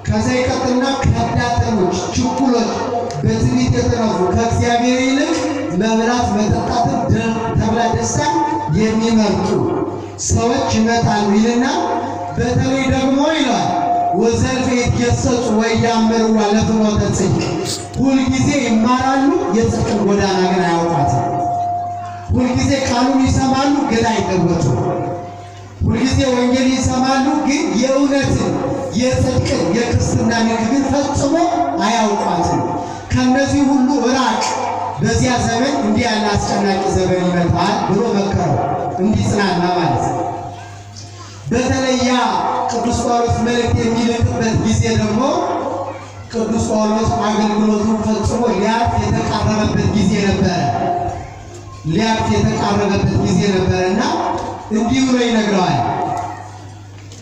ከዛ ይቀጥልና ከዳተኞች፣ ችኩሎች፣ በትዕቢት የተነፉ፣ ከእግዚአብሔር ይልቅ መብላት መጠጣትን ተብላ ደስታን የሚመርጡ ሰዎች ይመጣሉ ይልና በተለይ ደግሞ ይላል ወዘልፈ ይትገሰጹ ወያምሩ ለፍኖተ ጽድቅ፣ ሁልጊዜ ይማራሉ የጽድቅን ጎዳና ግን አያውቋትም። ሁልጊዜ ቃሉን ይሰማሉ ግን አይለወጡም። ሁልጊዜ ወንጌል ይሰማሉ ግን የእውነትን የጽድቅን የክርስትና ንግግር ፈጽሞ አያውቋትም። ከነዚህ ሁሉ ራቅ፣ በዚያ ዘመን እንዲህ ያለ አስጨናቂ ዘመን ይመጣል ብሎ መከረው እንዲጽናና ማለት ነው። በተለይ ያ ቅዱስ ጳውሎስ መልእክት የሚልክበት ጊዜ ደግሞ ቅዱስ ጳውሎስ አገልግሎቱን ፈጽሞ ሊያርፍ የተቃረበበት ጊዜ ነበረ። ነበረና እንዲህ ብሎ ይነግረዋል።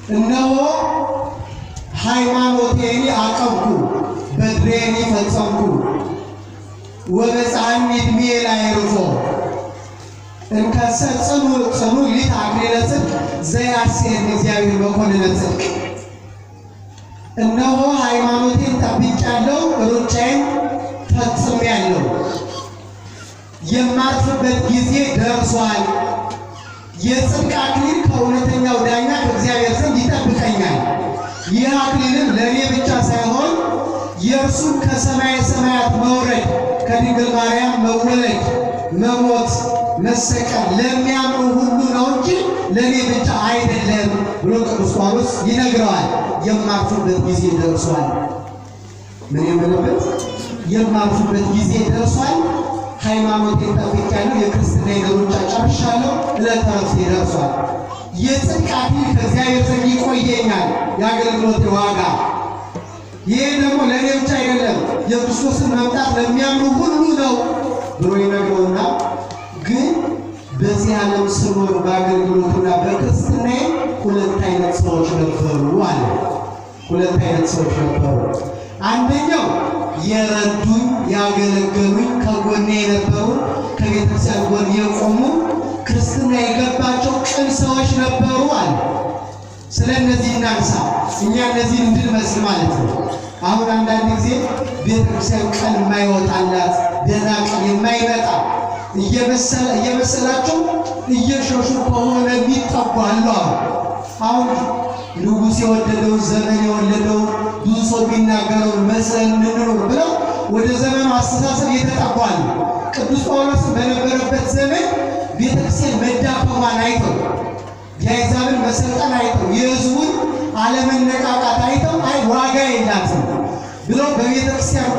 እነሆ ሃይማኖቴን አቀብኩ በድሬኒ ፈጸምኩ ወበጻን ዕድሜ ላይ ርፎ እንከሰ ጽኑ ሊት አክሊለ ጽድቅ ዘያሴን እግዚአብሔር በኮነነ ጽድቅ። እነሆ ሃይማኖቴን ጠብቄአለሁ፣ ሩጫዬን ፈጽሜአለሁ፣ የማርፍበት ጊዜ ደርሷል። የጽድቅ አክሊል ከእውነተኛው ዳኛ ከእግዚአብሔር ዘንድ ይጠብቀኛል። ይህ አክሊልም ለእኔ ብቻ ሳይሆን የእርሱን ከሰማየ ሰማያት መውረድ፣ ከድንግል ማርያም መወለድ፣ መሞት፣ መሰቀል ለሚያምኑ ሁሉ ነው እንጂ ለእኔ ብቻ አይደለም ብሎ ቅዱስ ጳውሎስ ይነግረዋል። የማርፍበት ጊዜ ደርሷል። ምን የምልበት? የማርፍበት ጊዜ ደርሷል። ሃይማኖቴን ጠብቄአለሁ፣ የክርስትና ሩጫ ጨርሻለሁ፣ ዕለተ ዕረፍቴ ደርሷል። የጽድቅ አክሊል ከእግዚአብሔር ዘንድ ይቆየኛል፣ የአገልግሎቴ ዋጋ። ይሄ ደግሞ ለእኔ ብቻ አይደለም የክርስቶስን መምጣት ለሚያምኑ ሁሉ ነው ብሎ ይነግረውና ግን በዚህ ዓለም ስኖር በአገልግሎትና በክርስትናዬ ሁለት አይነት ሰዎች ነበሩ አለ። ሁለት አይነት ሰዎች ነበሩ። አንደኛው የረዱኝ ያገለገሉኝ ከጎኔ የነበሩ ከቤተክርስቲያን ጎን የቆሙ ክርስትና የገባቸው ቅን ሰዎች ነበሩ አለ። ስለነዚህ እናንሳ እኛ እነዚህ እንድንመስል ማለት ነው። አሁን አንዳንድ ጊዜ ቤተክርስቲያን ቀን የማይወጣላት ደህና ቀን የማይመጣ እየመሰላቸው እየሸሹ ከሆነ የሚጠጓሉ። አሁን ንጉሥ የወደደው ዘመን የወለደው ብዙ ሰው ቢናገረው መስለን እንኖር ብለው ወደ ዘመኑ አስተሳሰብ የተጠጓሉ። ቅዱስ ጳውሎስ በነበረበት ዘመን ቤተክርስቲያን መዳከሟን አይተው የአሕዛብን መሰልጠን አይተው የሕዝቡን አለመነቃቃት አይተው አይ ዋጋ የላትም ብለው በቤተክርስቲያን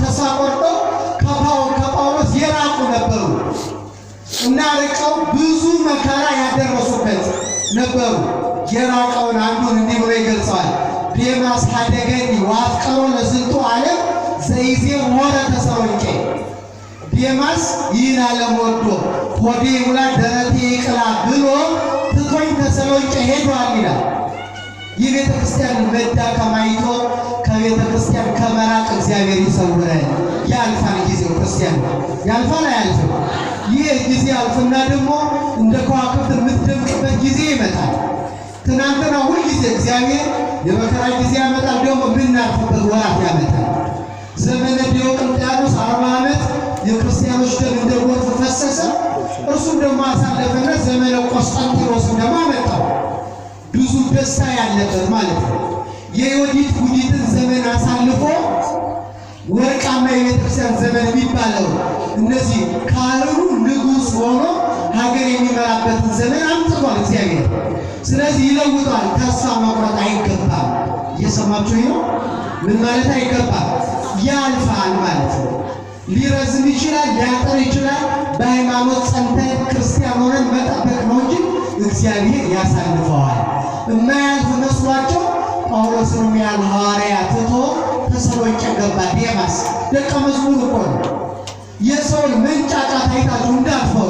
ተስፋ ቆርጠው ከጳውሎስ የራቁ ነበሩ እና ርቀው ብዙ መከራ ያደረሱበት ነበሩ። የራቀውን አንዱን እንዲህ ብሎ ይገልጸዋል። ዴማስ ሀደገኒ ወአፍቀሮ ለዝንቱ ዓለም ዘይዜ ሞረ ተሰሎንቄ። ዴማስ ይህን ዓለም ወዶ ሆዴ ይሙላ ደረቴ ይቅላ ብሎ ትቶኝ ተሰሎንቄ ሄዷል ይላል። ይህ ቤተክርስቲያን መዳከም አይቶ ከቤተክርስቲያን ከመራቅ እግዚአብሔር ይሰውረን። ያልፋል ጊዜው፣ ክርስቲያን ያልፋል አያልፍም። ይህ ጊዜ አልፍና ደግሞ እንደ ከዋክብት የምትደምቅበት ጊዜ ይመጣል። ትናንትና ሁል ጊዜ እግዚአብሔር የመከራ ጊዜ ያመጣል፣ ደግሞ የምናርፍበት ወራት ያመጣል። ዘመነ ዲዮቅልጥያኖስ 40 ዓመት የክርስቲያኖች ደም እንደ ጎርፍ ፈሰሰ። እርሱም ደግሞ አሳለፈና ዘመነ ቆስጠንጢኖስን ደግሞ አመጣው። ብዙ ደስታ ያለበት ማለት ነው። የዮዲት ጉዲትን ዘመን አሳልፎ ወርቃማ የቤተክርስቲያን ዘመን የሚባለው እነዚህ ካህኑ ንጉሥ ሆኖ ሀገር የሚመራበትን ዘመን አምጥቷል እግዚአብሔር። ስለዚህ ይለውጣል። ተስፋ መቁረጥ አይገባም። እየሰማችሁ ነው? ምን ማለት አይገባም? ያልፋል ማለት ነው። ሊረዝም ይችላል፣ ሊያጠር ይችላል። በሃይማኖት ጸንተን ክርስቲያን ሆነን መጠበቅ ነው እንጂ እግዚአብሔር ያሳልፈዋል። የማያልፍ መስሏቸው ጳውሎስንም ያህል ሐዋርያ ትቶ ተሰሎንቄ ገባ። ዴማስ ደቀ መዝሙር እኮ ነው። የሰውን መንጫጫት አይታችሁ እንዳትፈሩ።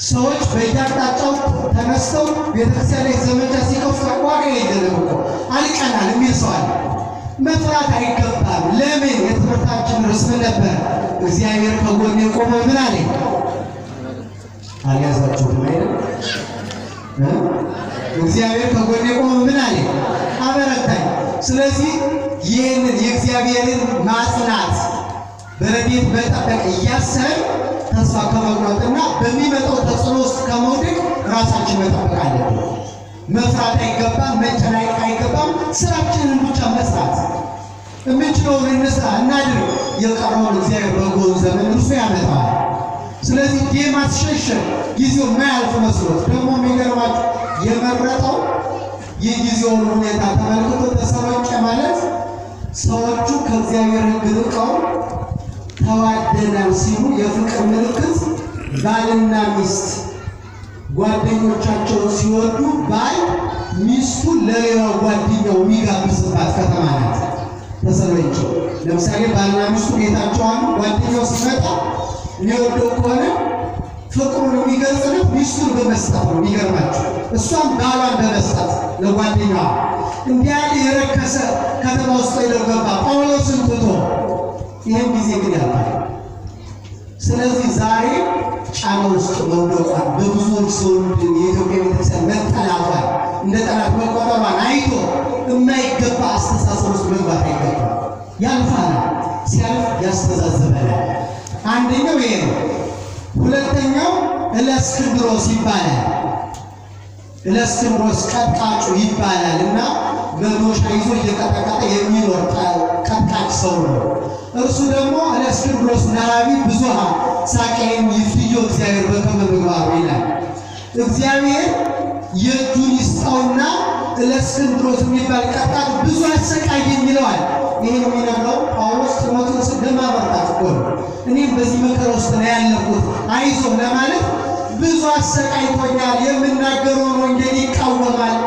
ሰዎች በየአቅጣጫው ተነስተው ቤተክርስቲያን ላይ ዘመቻ ሲከፍቱ ዋጋ የለንም እኮ አልቀናል የሚል ሰው አለ። መፍራት አይገባም። ለምን? የትምህርታችን ርዕስ ምን ነበር? እግዚአብሔር ከጎኔ ቆሞ ምን አለኝ? አልያዛችሁም አይደል? እግዚአብሔር ከጎኔ ቆሞ ምን አለኝ? አበረታኝ። ስለዚህ ይህንን የእግዚአብሔርን ማጽናት በረድኤት መጠበቅ እያሰብን ተስፋ ከመቁረጥና በሚመጣው ተጽዕኖ ውስጥ ከመውደቅ ራሳችን መጠበቅ አለብን። መፍራት አይገባም። መጨናነቅ አይገባም። ስራችንን ብቻ መስራት የምንችለውን እንስራ፣ እናድርግ። የቀረውን እግዚአብሔር በጎን ዘመን እርሱ ያመጣዋል። ስለዚህ ዴማስ ሸሸ፣ ጊዜው የማያልፍ መስሎት። ደግሞ የሚገርማችሁ የመረጠው የጊዜውን ሁኔታ ተመልክቶ ተሰሎንቄ ማለት ሰዎቹ ከእግዚአብሔር ሕግ ርቀው ተዋደናል ሲሉ የፍቅር ምልክት ባልና ሚስት ጓደኞቻቸውን ሲወዱ ባል ሚስቱን ለሌላው ጓደኛው የሚጋብዝባት ከተማ ናት ተሰሎንቄ። ለምሳሌ ባልና ሚስቱ ቤታቸው አንዱ ጓደኛው ሲመጣ የሚወደው ከሆነ ፍቅሩን የሚገልጽለት ሚስቱን በመስጠት ነው። የሚገርማችሁ እሷም ባሏን በመስጠት ለጓደኛዋ። እንዲህ ያለ የረከሰ ከተማ ውስጥ ሄዶ ገባ ጳውሎስን ትቶ። ይህም ጊዜ ግን ያልፋል። ስለዚህ ዛሬ ጫና ውስጥ መውደቋን በብዙዎች ዘንድ የኢትዮጵያ ቤተክርስቲያን መጠላቷን እንደ ጠላት መቆጠሯን አይቶ የማይገባ አስተሳሰብ ውስጥ መግባት አይገባም። ያልፋል። ሲያልፍ ያስተዛዝበናል። አንደኛው ይሄ ነው። ሁለተኛው እለእስክንድሮስ ይባላል። እለእስክንድሮስ ቀጥቃጩ ይባላል እና መዶሻ ይዞ እየቀጠቀጠ የሚኖር ቀጥቃጭ ሰው ነው። እርሱ ደግሞ እለእስክንድሮስ ነባቢ ብዙኃን ሳቄም ይፍትዮ እግዚአብሔር በከመ ምግባሩ ይላል። እግዚአብሔር የእጁን ይስጠውና እለእስክንድሮስ የሚባል ቀጥቃጭ ብዙ አሰቃየኝ ይለዋል። ይህን የሚነግረው ጳውሎስ ጢሞቴዎስን ለማበርታት እኮ ነው። እኔም በዚህ መከራ ውስጥ ነው ያለሁት አይዞህ ለማለት ብዙ አሰቃይቶኛል። የምናገረውን ወንጌል ይቃወማል፣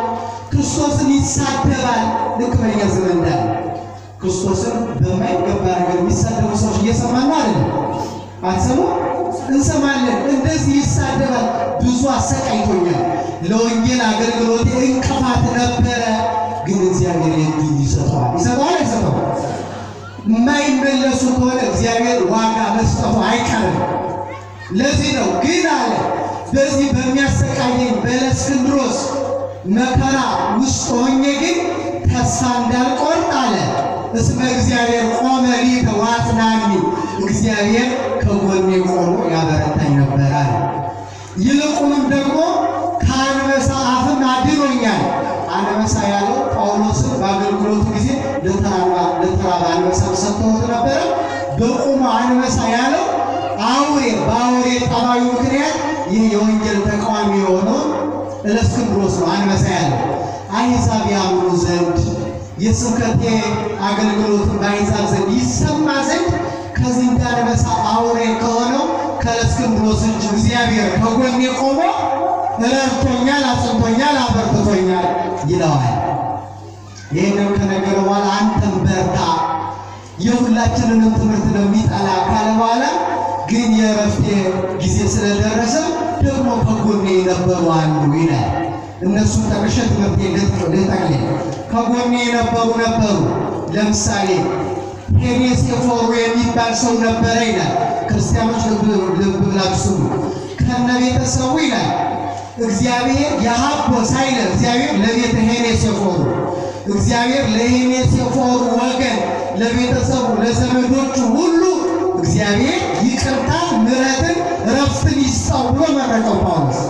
ክርስቶስን ይሳደባል። ልክ በእኛ ዘመን እንዳለ ክርስቶስን በማይገባ ነገር የሚሳደቡ ሰዎች እየሰማን ነው አይደል? አትሰሙ? እንሰማለን። እንደዚህ ይሳደባል። ብዙ አሰቃይቶኛል፣ ለወንጌል አገልግሎቴ እንቅፋት ነበረ፣ ግን እግዚአብሔር የእጁን ይሰጠዋል። ይሰጠዋል አይሰጠውም? የማይመለሱ ከሆነ እግዚአብሔር ዋጋ መስጠቱ አይቀርም። ለዚህ ነው ግን አለ በዚህ በሚያሰቃየኝ በእስክንድሮስ መከራ ውስጥ ሆኜ ግን ተስፋ እንዳልቆርጥ አለ እስመ እግዚአብሔር ቆመ ሊተ ወአጽናኒ፣ እግዚአብሔር ከጎኔ ቆሞ ያበረታኝ ነበር አለ። ይልቁንም ደግሞ ከአንበሳ አፍም አድኖኛል። አንበሳ ያለው ጳውሎስን በአገልግሎቱ ጊዜ ለተራባ አንበሳ ሰጥቶት ነበረ። በቁሙ አንበሳ ያለው አውሬ በአውሬ ጠባዩ ምክንያት ይህ የወንጌል ተቃዋሚ የሆነው እለእስክንድሮስ ነው አንበሳ ያለው። አሕዛብ ያምኑ ዘንድ የስብከቴ አገልግሎት በአሕዛብ ዘንድ ይሰማ ዘንድ ከዚህ እንዳንበሳ አውሬ ከሆነው ከእለእስክንድሮስ እጅ እግዚአብሔር ከጎኔ ቆሞ ረድቶኛል፣ አጽንቶኛል፣ አበርትቶኛል ይለዋል። ይህንም ከነገረ በኋላ አንተም በርታ፣ የሁላችንንም ትምህርት ነው የሚጠላ ካለ በኋላ ግን የእረፍቴ ጊዜ ስለደረሰ ደግሞ ከጎኔ የነበሩ አሉ ይላል። እነሱን ጠቅሼ ትምህርቴ ልጠቅልል። ከጎኔ የነበሩ ለምሳሌ ሄኔሴፎሩ የሚባል ሰው ነበረ ይላል። ክርስቲያኖች ልብ ብላችሁ ስሙ። ከነ ቤተሰቡ ይላል እግዚአብሔር የሀቦ ሳይለ እግዚአብሔር ለቤተ ሄኔሴፎሩ እግዚአብሔር ለሄኔሴፎሩ ወገን ለቤተሰቡ ለዘመዶቹ ሁሉ እግዚአብሔር ይቅርታን፣ ምሕረትን፣ ረፍትን ይስጠው ብሎ መረቀው ጳውሎስ።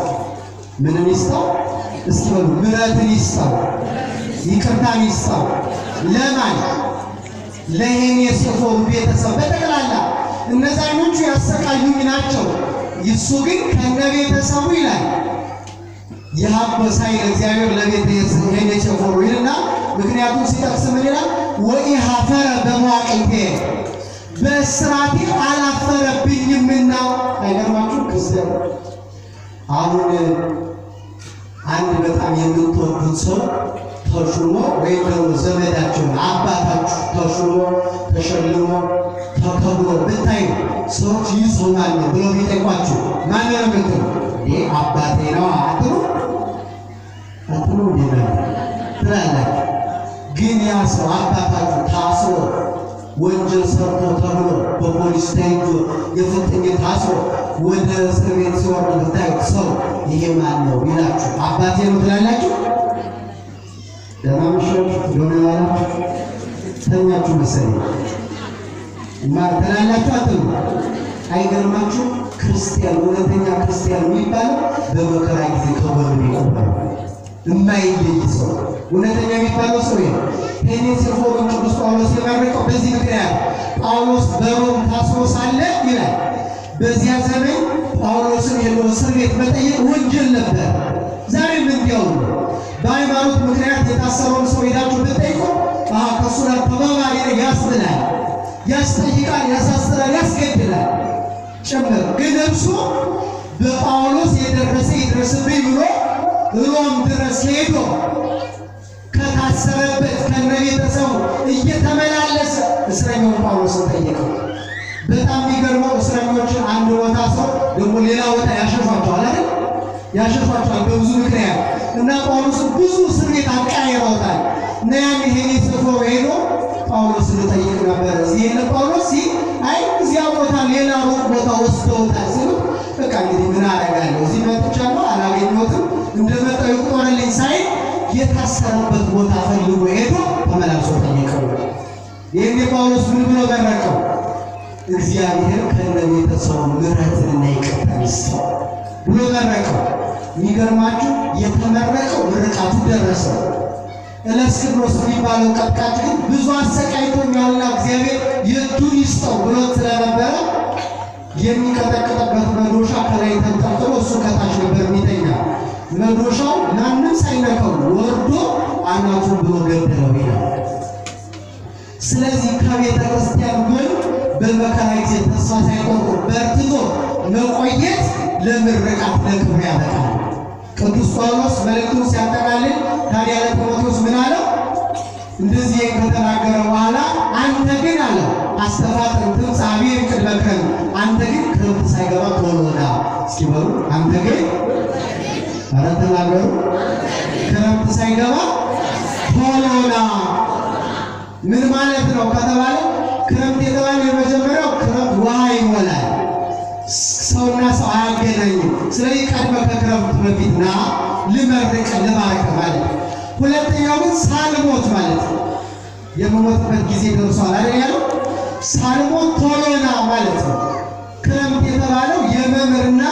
ምንም ይስጠው? እስኪ በሉ ምሕረትን ይስጠው፣ ይቅርታን ይስጠው። ለማን? ለሄኔሴፎሩ ቤተሰብ በጠቅላላ። እነዛኞቹ ያሰቃዩኝ ናቸው፣ ይሱ ግን ከነ ቤተሰቡ ይላል የሀቦ ሳይል እግዚአብሔር ለቤተ ሄኔሴፎሩ ይልና ምክንያቱም ሲጠቅስ ምን ይላል? ወኢኀፈረ በመዋቅቴ በእስራቴ አላፈረብኝምና። አይገርማችሁ? ክርስቲያን አሁን አንድ በጣም የምትወዱት ሰው ተሹሞ ወይም ደግሞ ዘመዳችሁን አባታችሁ ተሹሞ ተሸልሞ ተከብሮ ብታዩ ሰዎች ይጾማል ብለው ቢጠይቋችሁ ማን ነው የምትሉ? ይሄ አባቴ ነው አትሉ ትላላችሁ። ግን ያ ሰው አባታችሁ ታስሮ ወንጀል ሰርቶ ተብሎ በፖሊስ ተይዞ የፍትኝ ታስሮ ወደ እስር ቤት ሲወርድ ብታዩት ሰው ይሄ ማን ነው ይላችሁ አባቴ ነው ትላላችሁ? ደማምሸት ዶነ ያላችሁ ተኛችሁ መሰለኝ ትላላችሁ አትሉ? አይገርማችሁ? ክርስቲያን እውነተኛ ክርስቲያን የሚባለው በመከራ ጊዜ ከጎኑ ይቆማል። የማይለይ ሰው እውነተኛ የሚባለው ሰው ይሄ ሄኔሴፎሩን ቅዱስ ጳውሎስ የመረቀው በዚህ ምክንያት ጳውሎስ በሮም ታስሮ ሳለ ይላል በዚያ ዘመን ጳውሎስን ሄዶ እስር ቤት መጠየቅ ወንጀል ነበር። ዛሬም እንዲያው በሃይማኖት ምክንያት የታሰረውን ሰው ሄዳችሁ ብትጠይቁ ከእሱ ጋር ተባባሪ ያስብላል፣ ያስጠይቃል፣ ያሳስራል፣ ያስገድላል ጭምር። ግን እርሱ በጳውሎስ የደረሰ ይድረስብኝ ብሎ ሮም ድረስ ሄዶ ከታሰረበት ከነቤተሰቡ እየተመላለሰ እስረኛውን ጳውሎስን ጠየቀው። በጣም የሚገርመው እስረኞችን አንድ ቦታ ሰው ደግሞ ሌላ ቦታ ያሸፏቸዋል አይደል? ያሸፏቸዋል በብዙ ምክንያት እና ጳውሎስን ብዙ እስር ቤት አቃይረውታል። እና ያን ሄኔሴፎሩ ሄዶ ጳውሎስን ልጠይቅ ነበር እዚህ የለ ጳውሎስ አይ እዚያ ቦታ ሌላ ሩቅ ቦታ ወስደውታል ሲሉ በቃ እንግዲህ ምን አደርጋለሁ እዚህ መጥቻለሁ አላገኘሁትም እንደመጣሁ ይቆጠርልኝ ሳይል የታሰረበት ቦታ ፈልጎ ሄዶ ተመላልሶ ጠየቀው። ይህን ጳውሎስ ምን ብሎ መረቀው? እግዚአብሔር ከነቤተሰቡ ምሕረትንና ይቅርታን ይስጠው ብሎ መረቀው። የሚገርማችሁ የተመረቀው ምርቃቱ ደረሰው። እለእስክንድሮስ የሚባለው ቀጥቃጭ ግን ብዙ አሰቃይቶኛልና እግዚአብሔር የእጁን ይስጠው ብሎ ስለነበረ የሚቀጠቅጥበት መዶሻ ከላይ ተንጠልጥሎ እሱ ከታች ነበር የሚተኛ። መዶሻው ማንም ሳይነካው ወርዶ አናቱን ብሎ ገደለው ይላል። ስለዚህ ከቤተ ክርስቲያን ጎን በመከራ ጊዜ ተስፋ ሳይቆርጡ በርትቶ መቆየት ለምርቃት ለክብር ያበቃል። ቅዱስ ጳውሎስ መልእክቱን ሲያጠቃልል ታዲያ ለጢሞቴዎስ ምን አለው? እንደዚህ ከተናገረ በኋላ አንተ ግን አለ አስተፋጥን ትምጻእ ቅድመ ክረምት፣ አንተ ግን ክረምት ሳይገባ ቶሎ ና። እስኪ በሉ አንተ ግን ኧረ ተናገሩ። ክረምት ሳይገባ ቶሎ ና ምን ማለት ነው ከተባለ ክረምት የተባለ የመጀመሪያው ክረምት ውሃ ይሞላል፣ ሰውና ሰው አያገናኝም። ስለዚህ ቀድመ ከክረምት በፊት ና ልመርቅ ልባርክ ማለት ነው። ሁለተኛው ግን ሳልሞት ማለት ነው። የመሞትበት ጊዜ ደርሷል አይደል ያለው? ሳልሞት ቶሎ ና ማለት ነው። ክረምት የተባለው የመምህርና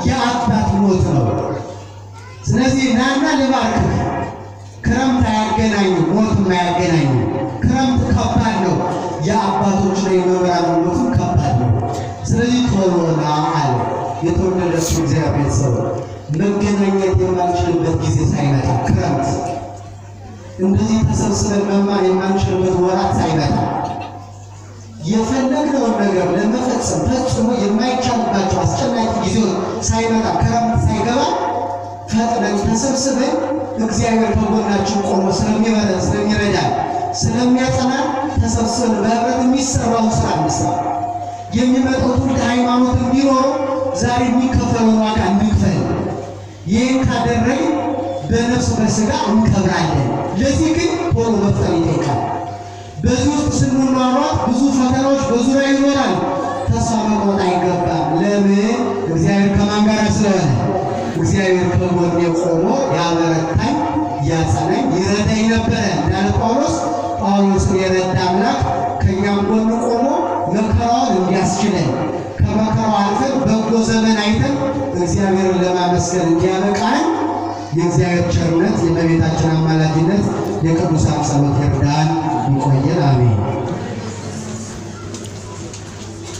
የአባት ሞት ነው። ስለዚህ ናና ልባርክ። ክረምት አያገናኙ፣ ሞትም አያገናኙ። ክረምት ከባድ ነው። የአባቶችና የመምህራን ሞትም ከባድ ነው። ስለዚህ ቶሎ ና አለ። የተወደዳችሁ እግዚአብሔር ሰው መገናኘት የማንችልበት ጊዜ ሳይመጣ ክረምት እንደዚህ ተሰብስበን መማር የማንችልበት ወራት ሳይመጣ የፈለግነውን ነገር ለመፈጸም ፈጽሞ የማይቻልባቸው አስጨናቂ ጊዜዎች ሳይመጣ ክረምት ሳይገባ ፈጥነን ተሰብስበን እግዚአብሔር ከጎናችን ቆሞ ስለሚረዳ ስለሚያጸና ተሰብስበን በህብረት የሚሰራው ስራ እንስራ። የሚመጣው ትውልድ ሃይማኖት እንዲኖረው ዛሬ የሚከፈለውን ዋጋ እንክፈል። ይህን ካደረግን በነፍስ በስጋ እንከብራለን። ለዚህ ግን ቶሎ መፍጠን ይጠይቃል። በዚህ ውስጥ ስንኗሯት ብዙ ፈተናዎች በዙሪያ ይኖራል። ተስፋ መቁረጥ አይገባም። ለምን? እግዚአብሔር ከማን ጋር ስለሆነ። እግዚአብሔር ከጎኔ ቆሞ ያበረታኝ፣ ያጸናኝ፣ ይረዳኝ ነበረ እንዳለ ጳውሎስን የረዳ አምላክ ከእኛም ጎን ቆሞ መከራውን እንዲያስችለን ከመከራው አልፈን በጎ ዘመን አይተን እግዚአብሔርን ለማመስገን እንዲያበቃን የእግዚአብሔር ቸርነት፣ የእመቤታችን አማላጅነት፣ የቅዱሳን ጸሎት ይርዳን። ይቆየን። አሜን።